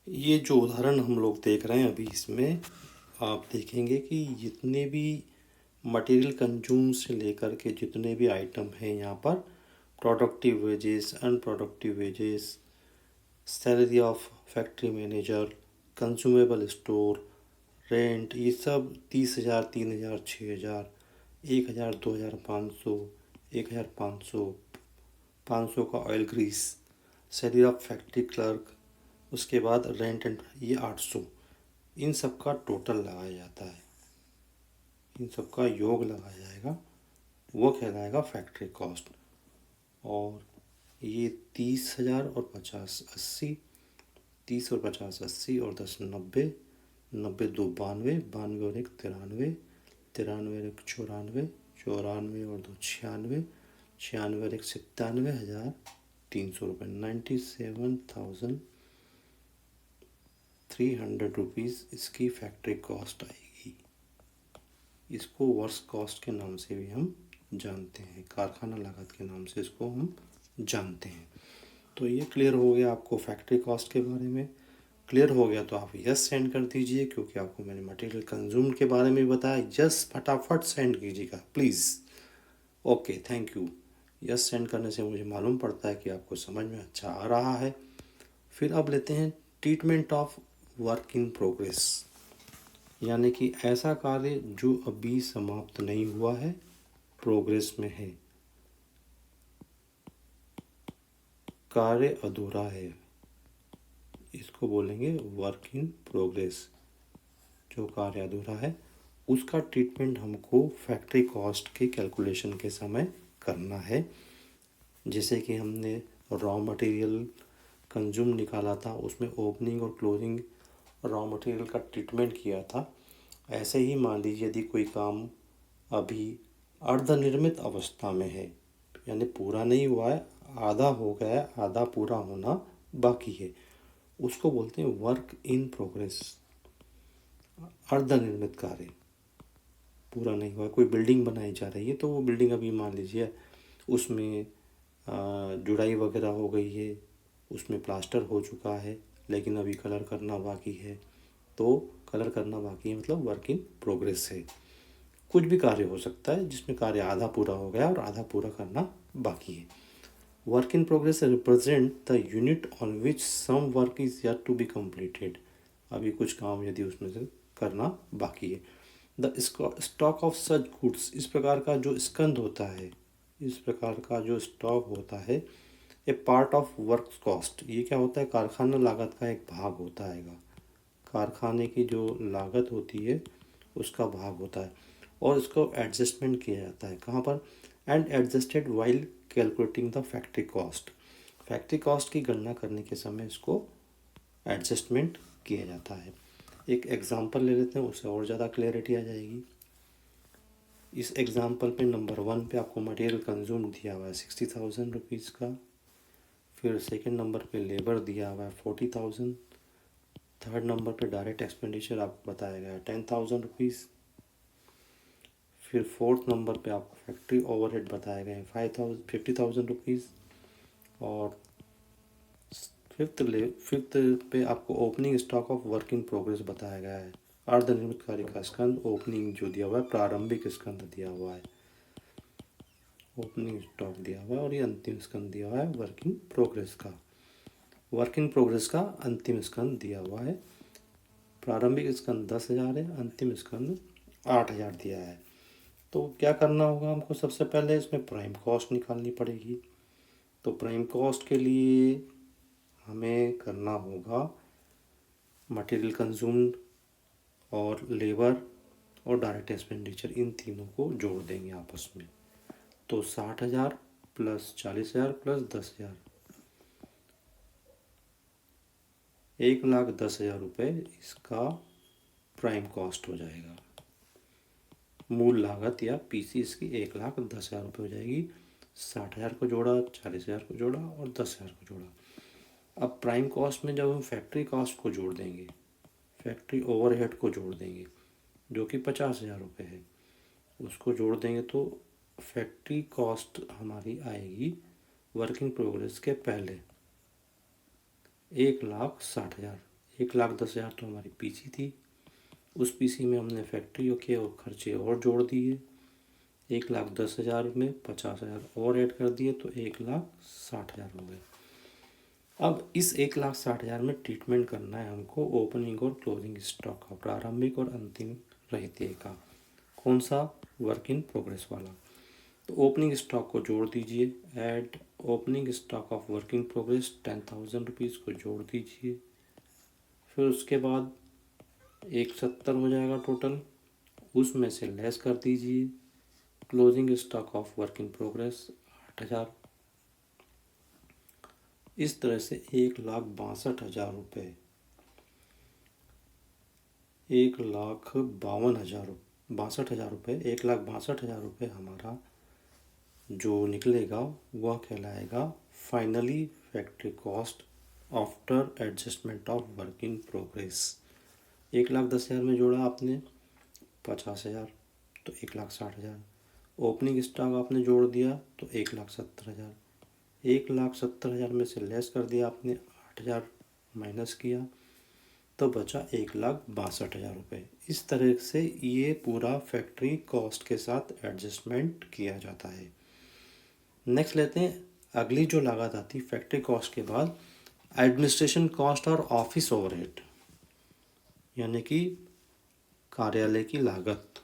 ये जो उदाहरण हम लोग देख रहे हैं अभी, इसमें आप देखेंगे कि जितने भी मटेरियल कंज्यूम से लेकर के जितने भी आइटम हैं यहाँ पर productive wages, unproductive wages, salary of factory manager, consumable store, rent, ये सब 30,000, 3,000, 6,000, 1,000, 2,000, 500, 1,000, 500, 500 का oil Greece, salary of factory clerk, उसके बाद रेंट एंड ये 800, इन सब का टोटल लगाया जाता है, इन सब का योग लगाया जाएगा, वो कहलाएगा फैक्ट्री कॉस्ट। और ये 30,000 और 50 80, 30 और 50 80 और 10 90, 90 दो 92, 92 और 1 93, 93 और 1 94, 94 और 2 96, 96 और 1 97,300 रुपये, 97,300 रुपीज़ इसकी फैक्ट्री कॉस्ट आएगी। इसको वर्क्स कॉस्ट के नाम से भी हम जानते हैं, कारखाना लागत के नाम से इसको हम जानते हैं। तो ये क्लियर हो गया आपको फैक्ट्री कॉस्ट के बारे में। क्लियर हो गया तो आप यस सेंड कर दीजिए, क्योंकि आपको मैंने मटेरियल कंज्यूम के बारे में बताया। यस फटाफट सेंड कीजिएगा please. Okay, thank you. Yes send करने से मुझे मालूम पड़ता है कि आपको समझ में अच्छा आ रहा है। फिर अब लेते हैं treatment of work in progress, यानी कि ऐसा कार्य जो अभी समाप्त नहीं हुआ है, प्रोग्रेस में है, कार्य अधूरा है, इसको बोलेंगे वर्क इन प्रोग्रेस। जो कार्य अधूरा है उसका ट्रीटमेंट हमको फैक्ट्री कॉस्ट के कैलकुलेशन के समय करना है। जैसे कि हमने रॉ मटेरियल कंज्यूम निकाला था, उसमें ओपनिंग और क्लोजिंग रॉ मटेरियल का ट्रीटमेंट किया था, ऐसे ही मान लीजिए यदि कोई काम अभी अर्धनिर्मित अवस्था में है, यानी पूरा नहीं हुआ है, आधा हो गया है, आधा पूरा होना बाकी है, उसको बोलते हैं वर्क इन प्रोग्रेस। अर्धनिर्मित कार्य पूरा नहीं हुआ, कोई बिल्डिंग बनाई जा रही है तो वो बिल्डिंग अभी मान लीजिए उसमें जुड़ाई वगैरह हो गई है, उसमें प्लास्टर हो चुका है, लेकिन अभी कलर करना बाकी है, तो कलर करना बाकी है मतलब वर्क इन प्रोग्रेस है। कुछ भी कार्य हो सकता है जिसमें कार्य आधा पूरा हो गया और आधा पूरा करना बाकी है। Work in progress represent the unit on which some work is yet to be completed. अभी कुछ काम यदि उसमें से करना बाकी है। The stock of such goods, इस प्रकार का जो स्कंद होता है, इस प्रकार का जो स्टॉक होता है, ए पार्ट ऑफ वर्क कॉस्ट, ये क्या होता है, कारखाना लागत का एक भाग होता है, कारखाने की जो लागत होती है उसका भाग होता है, और इसको एडजस्टमेंट किया जाता है कहाँ पर, and adjusted while calculating the factory cost. Factory cost की गणना करने के समय इसको एडजस्टमेंट किया जाता है। एक एग्जांपल ले लेते हैं, उससे और ज़्यादा क्लैरिटी आ जाएगी। इस एग्जांपल पे नंबर 1 पे आपको मटेरियल कंज्यूम दिया हुआ है 60,000 रुपीज़ का। फिर सेकंड नंबर पे लेबर दिया हुआ है 40,000। थर्ड नंबर पे डायरेक्ट एक्सपेंडिचर आपको बताया गया है 10,000 रुपीज़। फिर फोर्थ नंबर पे आपको फैक्ट्री ओवरहेड बताए गए हैं 50,000 रुपीज़। और फिफ्थ पे आपको opening stock of work in progress बताया गया है। अर्धनिर्मित कार्य का स्कंद ओपनिंग जो दिया हुआ है, प्रारंभिक स्कंद दिया हुआ है, ओपनिंग स्टॉक दिया हुआ है, और ये अंतिम स्कंद दिया हुआ है वर्क इन प्रोग्रेस का। वर्क इन प्रोग्रेस का अंतिम स्कंद दिया हुआ है, प्रारंभिक स्कंद 10,000 है, अंतिम स्कंद 8,000 दिया है। तो क्या करना होगा हमको, सबसे पहले इसमें प्राइम कॉस्ट निकालनी पड़ेगी। तो प्राइम कॉस्ट के लिए हमें करना होगा मटेरियल कंज्यूम्ड और लेबर और डायरेक्ट एक्सपेंडिचर, इन तीनों को जोड़ देंगे आपस में। तो 60,000 प्लस 40,000 प्लस 10,000, 1,10,000 रुपये इसका प्राइम कॉस्ट हो जाएगा। मूल लागत या पीसी इसकी 1,10,000 रुपये हो जाएगी। 60,000 को जोड़ा, 40,000 को जोड़ा और 10,000 को जोड़ा। अब प्राइम कॉस्ट में जब हम फैक्ट्री कॉस्ट को जोड़ देंगे, फैक्ट्री ओवरहेड को जोड़ देंगे जो कि 50,000 रुपये है, उसको जोड़ देंगे तो फैक्ट्री कॉस्ट हमारी आएगी वर्क इन प्रोग्रेस के पहले 1,60,000। 1,10,000 तो हमारी पीसी थी, उस पीसी में हमने फैक्ट्री के और खर्चे और जोड़ दिए, 1,10,000 में 50,000 और ऐड कर दिए तो 1,60,000 हो गए। अब इस 1,60,000 में ट्रीटमेंट करना है हमको ओपनिंग और क्लोजिंग स्टॉक का, प्रारंभिक और अंतिम रहतिये का। कौन सा? वर्क इन प्रोग्रेस वाला। तो ओपनिंग स्टॉक को जोड़ दीजिए, add opening stock of work in progress 10,000 rupees को जोड़ दीजिए। फिर उसके बाद 170 हो जाएगा टोटल, उसमें से लेस कर दीजिए closing stock of work in progress 8,000। इस तरह से 1,62,000 रुपये, 1,62,000 रुपये, 1,62,000 रुपये हमारा जो निकलेगा वह कहलाएगा finally factory cost after adjustment of work in progress. 1,10,000 में जोड़ा आपने 50,000 तो 1,60,000, ओपनिंग स्टॉक आपने जोड़ दिया तो 1,70,000, 1,70,000 में से लेस कर दिया आपने, 8,000 माइनस किया तो बचा 1,62,000 रुपये। इस तरह से ये पूरा फैक्ट्री कॉस्ट के साथ एडजस्टमेंट किया जाता है। नेक्स्ट लेते हैं अगली जो लागत आती फैक्ट्री कॉस्ट के बाद, एडमिनिस्ट्रेशन कॉस्ट और ऑफिस ओवरहेड, यानी कि कार्यालय की लागत,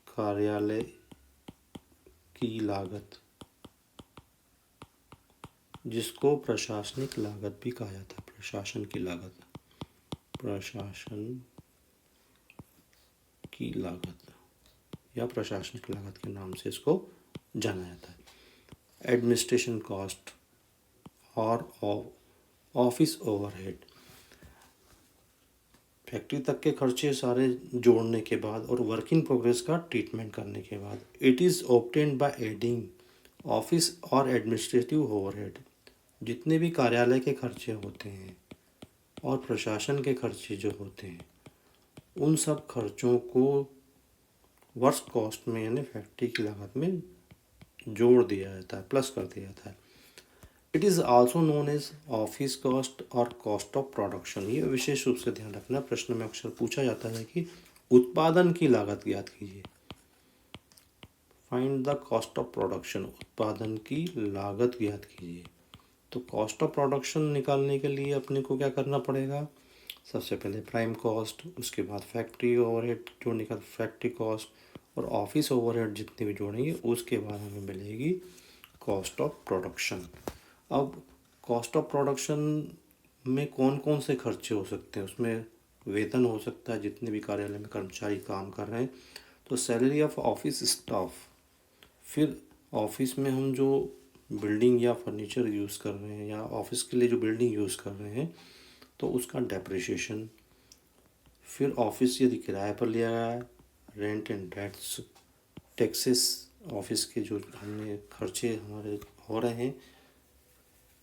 कार्यालय की लागत जिसको प्रशासनिक लागत भी कहा जाता है, प्रशासन की लागत, प्रशासन की लागत या प्रशासनिक लागत के नाम से इसको जाना जाता है। एडमिनिस्ट्रेशन कॉस्ट और ऑफिस ओवरहेड, फैक्ट्री तक के खर्चे सारे जोड़ने के बाद और वर्क इन प्रोग्रेस का ट्रीटमेंट करने के बाद, it is obtained by adding office और एडमिनिस्ट्रेटिव ओवरहेड, जितने भी कार्यालय के खर्चे होते हैं और प्रशासन के खर्चे जो होते हैं उन सब खर्चों को वर्क्स कॉस्ट में यानी फैक्ट्री की लागत में जोड़ दिया जाता है, प्लस कर दिया जाता है। It is also known as office cost और कॉस्ट ऑफ प्रोडक्शन। ये विशेष रूप से ध्यान रखना, प्रश्न में अक्सर पूछा जाता है कि उत्पादन की लागत ज्ञात कीजिए, find the cost of production, उत्पादन की लागत ज्ञात कीजिए। तो कॉस्ट ऑफ प्रोडक्शन निकालने के लिए अपने को क्या करना पड़ेगा, सबसे पहले प्राइम कॉस्ट, उसके बाद फैक्ट्री ओवरहेड जोड़ने का फैक्ट्री कॉस्ट और ऑफिस ओवरहेड जितने भी जोड़ेंगे उसके बाद हमें मिलेगी कॉस्ट ऑफ प्रोडक्शन। अब कॉस्ट ऑफ प्रोडक्शन में कौन कौन से खर्चे हो सकते हैं, उसमें वेतन हो सकता है, जितने भी कार्यालय में कर्मचारी काम कर रहे हैं तो सैलरी ऑफ ऑफिस स्टाफ, फिर ऑफिस में हम जो बिल्डिंग या फर्नीचर यूज़ कर रहे हैं या ऑफिस के लिए जो बिल्डिंग यूज़ कर रहे हैं तो उसका डेप्रिसिएशन, फिर ऑफिस यदि किराए पर लिया गया है, rent and rates, taxes, office के जो हमने खर्चे हमारे हो रहे हैं,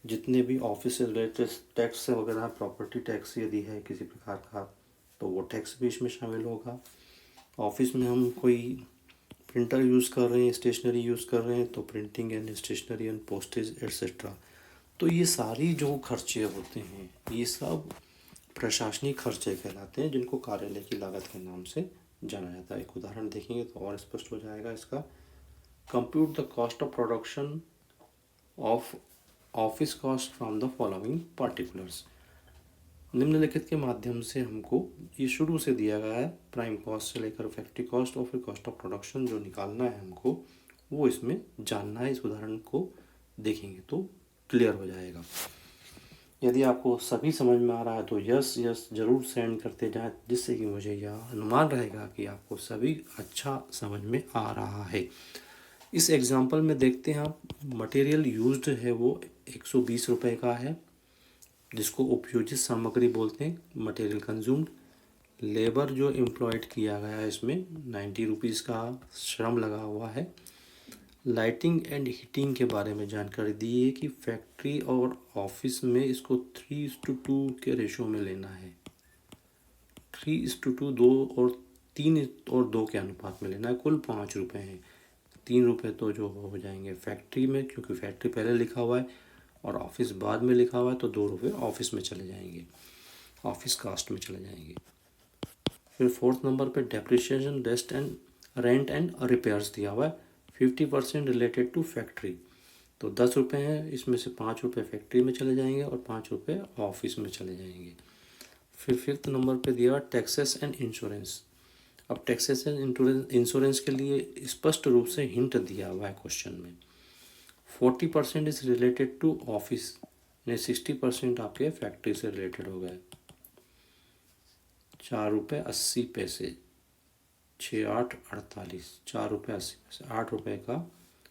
जितने भी ऑफिस से रिलेटेड टैक्स वगैरह, प्रॉपर्टी टैक्स यदि है किसी प्रकार का तो वो टैक्स भी इसमें शामिल होगा। ऑफिस में हम कोई प्रिंटर यूज़ कर रहे हैं, स्टेशनरी यूज़ कर रहे हैं तो printing and stationery and postage etcetera. तो ये सारी जो खर्चे होते हैं ये सब प्रशासनिक खर्चे कहलाते हैं, जिनको कार्यालय की लागत के नाम से जाना जाता है। एक उदाहरण देखेंगे तो और स्पष्ट हो जाएगा इसका। Compute the cost of production of office cost from the following particulars. निम्नलिखित के माध्यम से हमको ये शुरू से दिया गया है, प्राइम कॉस्ट से लेकर फैक्ट्री कॉस्ट और फिर कॉस्ट ऑफ प्रोडक्शन जो निकालना है हमको वो इसमें जानना है। इस उदाहरण को देखेंगे तो क्लियर हो जाएगा। यदि आपको सभी समझ में आ रहा है तो यस यस ज़रूर सेंड करते जाएं, जिससे कि मुझे यह अनुमान रहेगा कि आपको सभी अच्छा समझ में आ रहा है। इस एग्जांपल में देखते हैं आप, मटेरियल यूज्ड है वो 120 रुपये का है, जिसको उपयोजित सामग्री बोलते हैं, मटेरियल कंज्यूम्ड। लेबर जो एम्प्लॉयड किया गया है इसमें 90 रुपीज़ का श्रम लगा हुआ है। लाइटिंग एंड हीटिंग के बारे में जानकारी दी है कि फैक्ट्री और ऑफिस में इसको 3:2 के रेशो में लेना है, 3:2, 2 और 3 और 2 के अनुपात में लेना है। कुल 5 रुपये हैं, 3 रुपये तो जो हो जाएंगे फैक्ट्री में, क्योंकि फैक्ट्री पहले लिखा हुआ है और ऑफिस बाद में लिखा हुआ है, तो 2 रुपये ऑफिस में चले जाएंगे, ऑफिस कास्ट में चले जाएंगे। फिर फोर्थ नंबर पे डेप्रिसिएशन रेंट एंड रिपेयर्स दिया हुआ है 50% रिलेटेड टू फैक्ट्री। तो 10 रुपये हैं, इसमें से 5 रुपये फैक्ट्री में चले जाएंगे और 5 रुपये ऑफिस में चले जाएंगे। फिर फिफ्थ नंबर पे दिया हुआ टैक्सेस एंड इंश्योरेंस। अब टैक्सेस एंड इंश्योरेंस के लिए स्पष्ट रूप से हिंट दिया हुआ है क्वेश्चन में। 40% इज रिलेटेड टू ऑफिस, यानी 60% आपके फैक्ट्री से रिलेटेड हो गए। 4 रुपये 80 पैसे, 6 8 48, 4 रुपये 80 पैसे, 8 रुपये का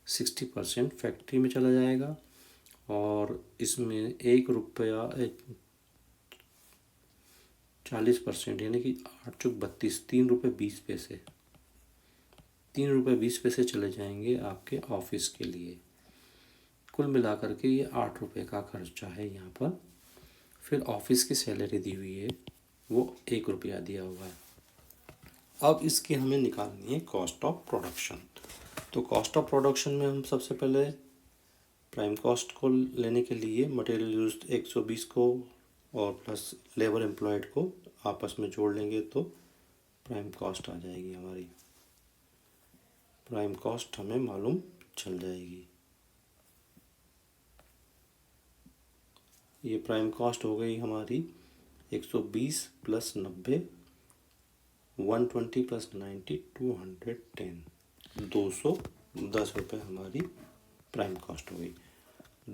60% फैक्ट्री में चला जाएगा और इसमें 1 रुपया 40%, यानी कि 8 चौक 32, 3 रुपये 20 पैसे, 3 रुपये 20 पैसे चले जाएंगे आपके ऑफिस के लिए। कुल मिलाकर के ये 8 रुपये का खर्चा है यहाँ पर। फिर ऑफिस की सैलरी दी हुई है, वो 1 रुपया दिया हुआ है। अब इसकी हमें निकालनी है कॉस्ट ऑफ प्रोडक्शन। तो कॉस्ट ऑफ प्रोडक्शन में हम सबसे पहले प्राइम कॉस्ट को लेने के लिए मटेरियल यूज्ड 120 को और प्लस लेबर एम्प्लॉयड को आपस में जोड़ लेंगे तो प्राइम कॉस्ट आ जाएगी हमारी। प्राइम कॉस्ट हमें मालूम चल जाएगी। ये प्राइम कॉस्ट हो गई हमारी 120 प्लस 90, 120 प्लस 90, 210, 210 रुपये हमारी प्राइम कॉस्ट हो गई।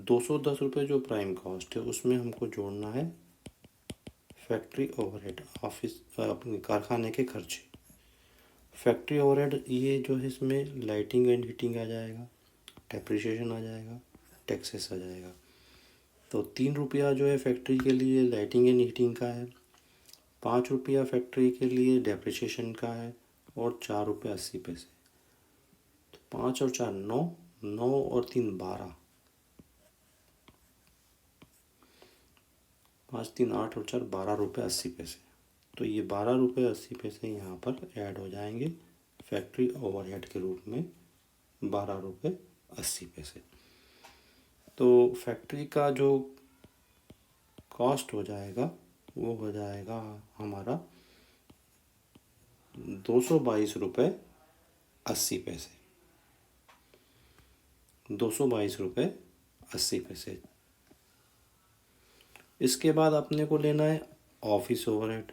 210 रुपये जो प्राइम कॉस्ट है उसमें हमको जोड़ना है फैक्ट्री ओवरहेड, ऑफिस अपने कारखाने के खर्चे। फैक्ट्री ओवरहेड ये जो है इसमें लाइटिंग एंड हीटिंग आ जाएगा, डेप्रिसिएशन आ जाएगा, टैक्सेस आ जाएगा। तो 3 रुपया जो है फैक्ट्री के लिए लाइटिंग एंड हीटिंग का है, 5 रुपया फैक्ट्री के लिए डेप्रिसिएशन का है और 4 रुपये 80 पैसे। तो 5 और 4 9, 9 और 3 12, 5 3 8 और 4 12 रुपये 80 पैसे। तो ये 12 रुपये 80 पैसे यहाँ पर ऐड हो जाएंगे फैक्ट्री ओवरहेड के रूप में, 12 रुपये 80 पैसे। तो फैक्ट्री का जो कॉस्ट हो जाएगा वो हो जाएगा हमारा 222 रुपये 80 पैसे, 222 रुपये 80 पैसे। इसके बाद अपने को लेना है ऑफिस ओवरहेड।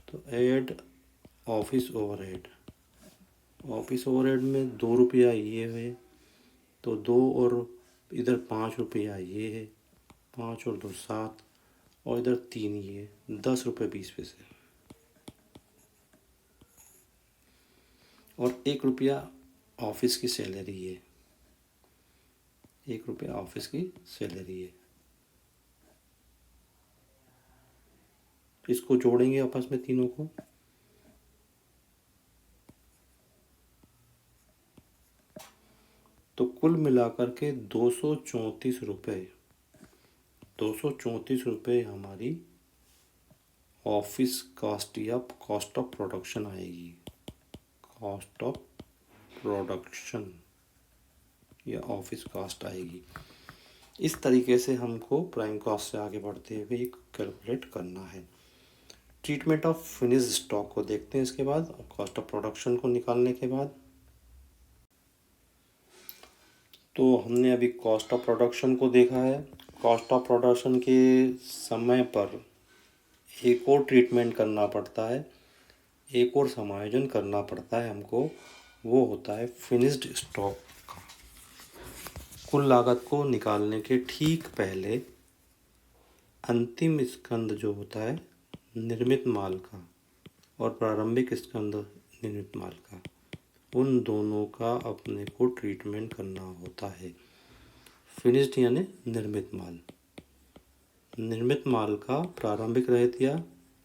तो add office overhead, office overhead में 2 रुपया ये है, तो 2 और इधर 5 रुपया ये है, 5 और 2 7 और इधर 3 ये, 10 रुपये 20 पैसे। और 1 रुपया ऑफिस की सैलरी है, 1 रुपया ऑफिस की सैलरी है। इसको जोड़ेंगे आपस में तीनों को, तो कुल मिलाकर के 234 रुपये हमारी ऑफिस कॉस्ट या कॉस्ट ऑफ प्रोडक्शन आएगी। कॉस्ट ऑफ प्रोडक्शन या ऑफिस कॉस्ट आएगी। इस तरीके से हमको प्राइम कॉस्ट से आगे बढ़ते हुए कैलकुलेट करना है। ट्रीटमेंट ऑफ फिनिश स्टॉक को देखते हैं इसके बाद, कॉस्ट ऑफ प्रोडक्शन को निकालने के बाद। तो हमने अभी कॉस्ट ऑफ प्रोडक्शन को देखा है। कॉस्ट ऑफ प्रोडक्शन के समय पर एक और ट्रीटमेंट करना पड़ता है, एक और समायोजन करना पड़ता है हमको, वो होता है फिनिश्ड स्टॉक का। कुल लागत को निकालने के ठीक पहले अंतिम स्कंद जो होता है निर्मित माल का और प्रारंभिक स्कंद निर्मित माल का, उन दोनों का अपने को ट्रीटमेंट करना होता है। फिनिश्ड यानी निर्मित माल, निर्मित माल का प्रारंभिक रहतिया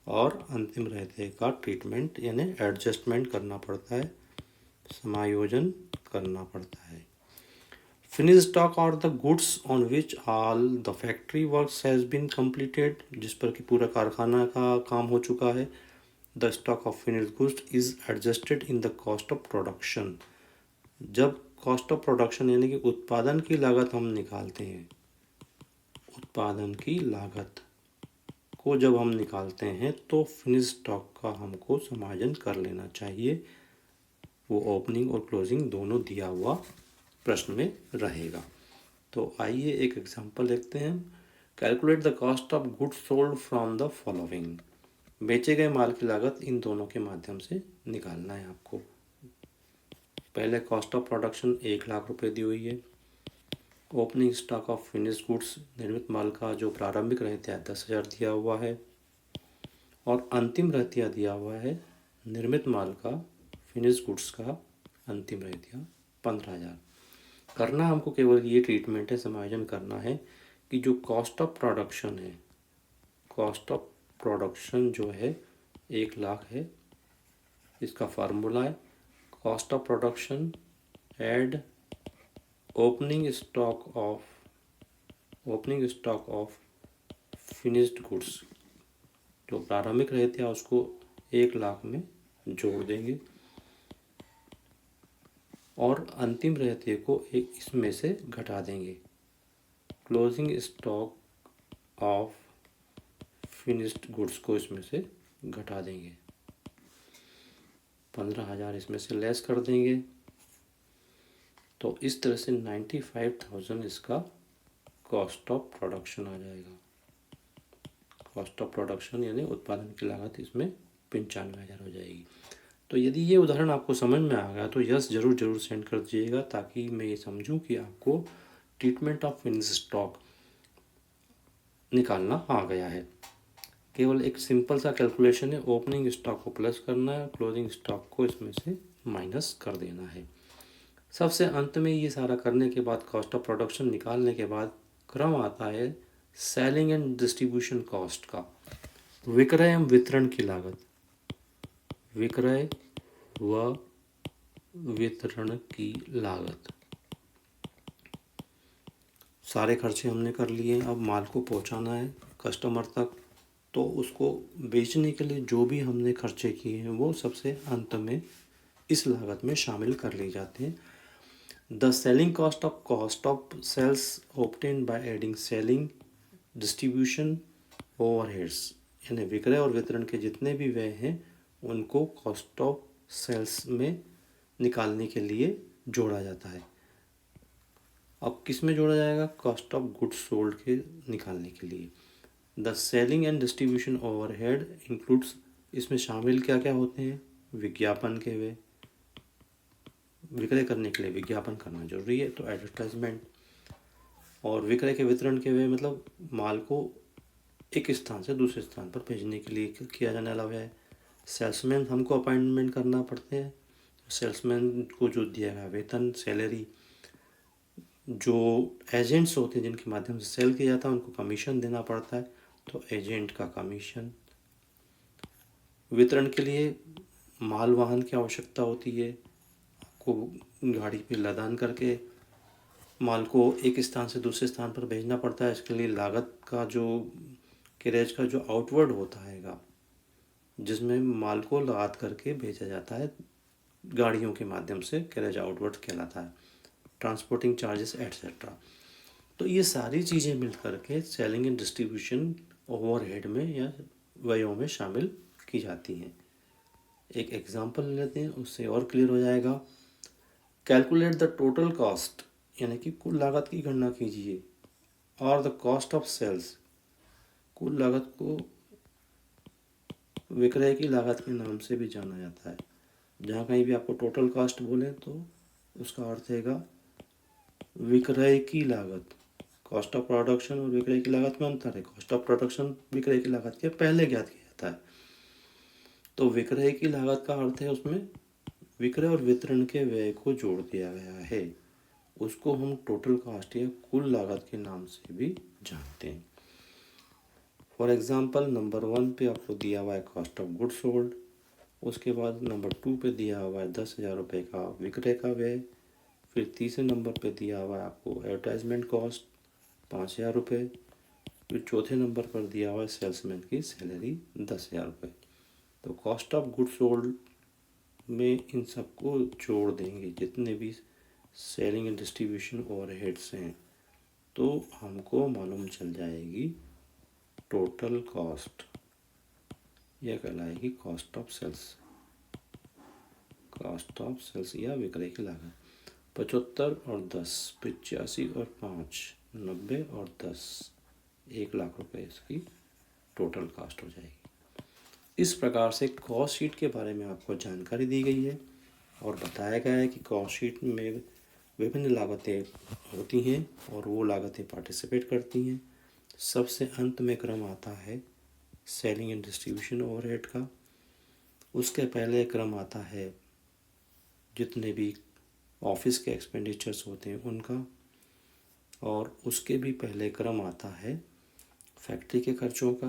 और अंतिम रहतिया का ट्रीटमेंट यानी एडजस्टमेंट करना पड़ता है, समायोजन करना पड़ता है। फिनिश स्टॉक और the goods on which all the factory works has been completed, जिस पर कि पूरा कारखाना का काम हो चुका है। The stock of finished goods is adjusted in the cost of production. जब कॉस्ट ऑफ प्रोडक्शन यानी कि उत्पादन की लागत हम निकालते हैं, उत्पादन की लागत को जब हम निकालते हैं तो फिनिश स्टॉक का हमको समायोजन कर लेना चाहिए। वो ओपनिंग और क्लोजिंग दोनों दिया हुआ प्रश्न में रहेगा। तो आइए एक एग्जांपल देखते हैं। Calculate the cost of goods sold from the following. बेचे गए माल की लागत इन दोनों के माध्यम से निकालना है आपको। पहले कॉस्ट ऑफ प्रोडक्शन 1,00,000 रुपये दी हुई है। Opening stock of finish goods निर्मित माल का जो प्रारंभिक रहतिया 10,000 दिया हुआ है और अंतिम रहतिया दिया हुआ है निर्मित माल का फिनिश गुड्स का अंतिम रहतिया 15,000। करना हमको केवल ये ट्रीटमेंट है, समायोजन करना है कि जो कॉस्ट ऑफ प्रोडक्शन है, कॉस्ट ऑफ प्रोडक्शन जो है 1,00,000 है, इसका फार्मूला है cost of production add opening stock of finished goods. जो प्रारंभिक रहतिया उसको 1,00,000 में जोड़ देंगे और अंतिम रहतिये को एक इसमें से घटा देंगे। Closing stock of finished goods को इसमें से घटा देंगे। 15,000 इसमें से लेस कर देंगे। तो इस तरह से 95,000 इसका कॉस्ट ऑफ प्रोडक्शन आ जाएगा। कॉस्ट ऑफ प्रोडक्शन यानी उत्पादन की लागत इसमें 95,000 हो जाएगी। तो यदि ये उदाहरण आपको समझ में आ गया तो यस ज़रूर सेंड कर दीजिएगा, ताकि मैं ये समझूं कि आपको ट्रीटमेंट ऑफ फिनिश स्टॉक निकालना आ गया है। केवल एक सिंपल सा कैलकुलेशन है, ओपनिंग स्टॉक को प्लस करना है, क्लोजिंग स्टॉक को इसमें से माइनस कर देना है। सबसे अंत में ये सारा करने के बाद कॉस्ट ऑफ प्रोडक्शन निकालने के बाद क्रम आता है सेलिंग एंड डिस्ट्रीब्यूशन कॉस्ट का। विक्रय एवं वितरण की लागत, विक्रय व वितरण की लागत। सारे खर्चे हमने कर लिए, अब माल को पहुंचाना है कस्टमर तक, तो उसको बेचने के लिए जो भी हमने खर्चे किए हैं वो सबसे अंत में इस लागत में शामिल कर लिए जाते हैं। The selling cost of sales obtained by adding selling distribution overheads, यानी विक्रय और वितरण के जितने भी व्यय हैं उनको कॉस्ट ऑफ सेल्स में निकालने के लिए जोड़ा जाता है। अब किस में जोड़ा जाएगा? कॉस्ट ऑफ गुड्स सोल्ड के निकालने के लिए। The selling and distribution overhead includes, इसमें शामिल क्या क्या होते हैं? विज्ञापन के व्यय, विक्रय करने के लिए विज्ञापन करना जरूरी है तो एडवर्टाइजमेंट, और विक्रय के वितरण के व्यय मतलब माल को एक स्थान से दूसरे स्थान पर भेजने के लिए किया जाने वाला व्यय। सेल्समैन हमको अपॉइंटमेंट करना पड़ते हैं, सेल्समैन को जो दिया गया वेतन, सैलरी। जो एजेंट्स होते हैं जिनके माध्यम से सेल किया जाता है उनको कमीशन देना पड़ता है, तो एजेंट का कमीशन। वितरण के लिए माल वाहन की आवश्यकता होती है, आपको गाड़ी पे लदान करके माल को एक स्थान से दूसरे स्थान पर भेजना पड़ता है। इसके लिए लागत का जो कैरेज का जो आउटवर्ड होता है जिसमें माल को लाद करके भेजा जाता है गाड़ियों के माध्यम से, कैरेज आउटवर्ड कहलाता है, ट्रांसपोर्टिंग चार्जेस एट्सेट्रा। तो ये सारी चीज़ें मिल करके सेलिंग एंड डिस्ट्रीब्यूशन ओवरहेड में या व्ययों में शामिल की जाती हैं। एक एग्जांपल लेते हैं, उससे और क्लियर हो जाएगा। कैलकुलेट द टोटल कॉस्ट, यानी कि कुल लागत की गणना कीजिए, और द कॉस्ट ऑफ सेल्स, कुल लागत को विक्रय की लागत के नाम से भी जाना जाता है। जहाँ कहीं भी आपको टोटल कॉस्ट बोले तो उसका अर्थ हैगा विक्रय की लागत। कॉस्ट ऑफ प्रोडक्शन और विक्रय की लागत में अंतर है। कॉस्ट ऑफ प्रोडक्शन विक्रय की लागत के पहले ज्ञात किया जाता है, तो विक्रय की लागत का अर्थ है उसमें विक्रय और वितरण के व्यय को जोड़ दिया गया है, उसको हम टोटल कॉस्ट या कुल लागत के नाम से भी जानते हैं। फॉर एग्जांपल नंबर 1 पे आपको दिया हुआ है कॉस्ट ऑफ गुड्स सोल्ड, उसके बाद नंबर 2 पे दिया हुआ है 10,000 रुपये का विक्रय का व्यय, फिर तीसरे नंबर पे दिया हुआ है आपको एडवर्टाइजमेंट कॉस्ट 5,000 रुपये, फिर चौथे नंबर पर दिया हुआ है सेल्समैन की सैलरी 10,000 रुपये। तो कॉस्ट ऑफ गुड्स सोल्ड में इन सबको जोड़ देंगे जितने भी सेलिंग एंड डिस्ट्रीब्यूशन ओवरहेड्स हैं, तो हमको मालूम चल जाएगी टोटल कॉस्ट, यह कहलाएगी cost of sales, cost of sales या विक्रय की लागत। 75 और 10, 85 और 5, 90 और 10, 1,00,000 रुपये इसकी टोटल कॉस्ट हो जाएगी। इस प्रकार से कॉस्ट शीट के बारे में आपको जानकारी दी गई है और बताया गया है कि कॉस्ट शीट में विभिन्न लागतें होती हैं और वो लागतें पार्टिसिपेट करती हैं। सबसे अंत में क्रम आता है सेलिंग एंड डिस्ट्रीब्यूशन ओवरहेड का। उसके पहले क्रम आता है जितने भी ऑफिस के एक्सपेंडिचर्स होते हैं उनका, और उसके भी पहले क्रम आता है फैक्ट्री के खर्चों का,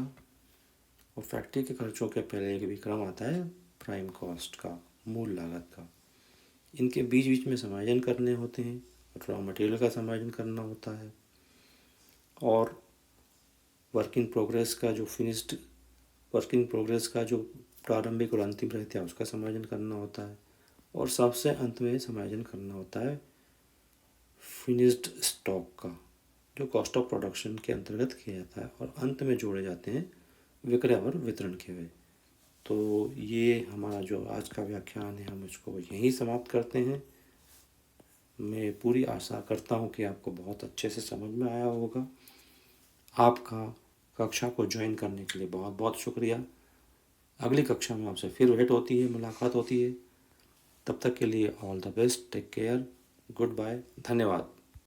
और फैक्ट्री के खर्चों के पहले एक भी क्रम आता है प्राइम कॉस्ट का, मूल लागत का। इनके बीच बीच में समायोजन करने होते हैं, रॉ मटेरियल का समायोजन करना होता है, और वर्क इन प्रोग्रेस का जो प्रारंभिक और अंतिम रहता है उसका समायोजन करना होता है, और सबसे अंत में समायोजन करना होता है फिनिश्ड स्टॉक का, जो कॉस्ट ऑफ प्रोडक्शन के अंतर्गत किया जाता है, और अंत में जोड़े जाते हैं विक्रय और वितरण के हुए। तो ये हमारा जो आज का व्याख्यान है हम इसको यहीं समाप्त करते हैं। मैं पूरी आशा करता हूँ कि आपको बहुत अच्छे से समझ में आया होगा। आपका कक्षा को ज्वाइन करने के लिए बहुत बहुत शुक्रिया। अगली कक्षा में आपसे फिर भेंट होती है, मुलाकात होती है। तब तक के लिए all the best, take care, goodbye, धन्यवाद।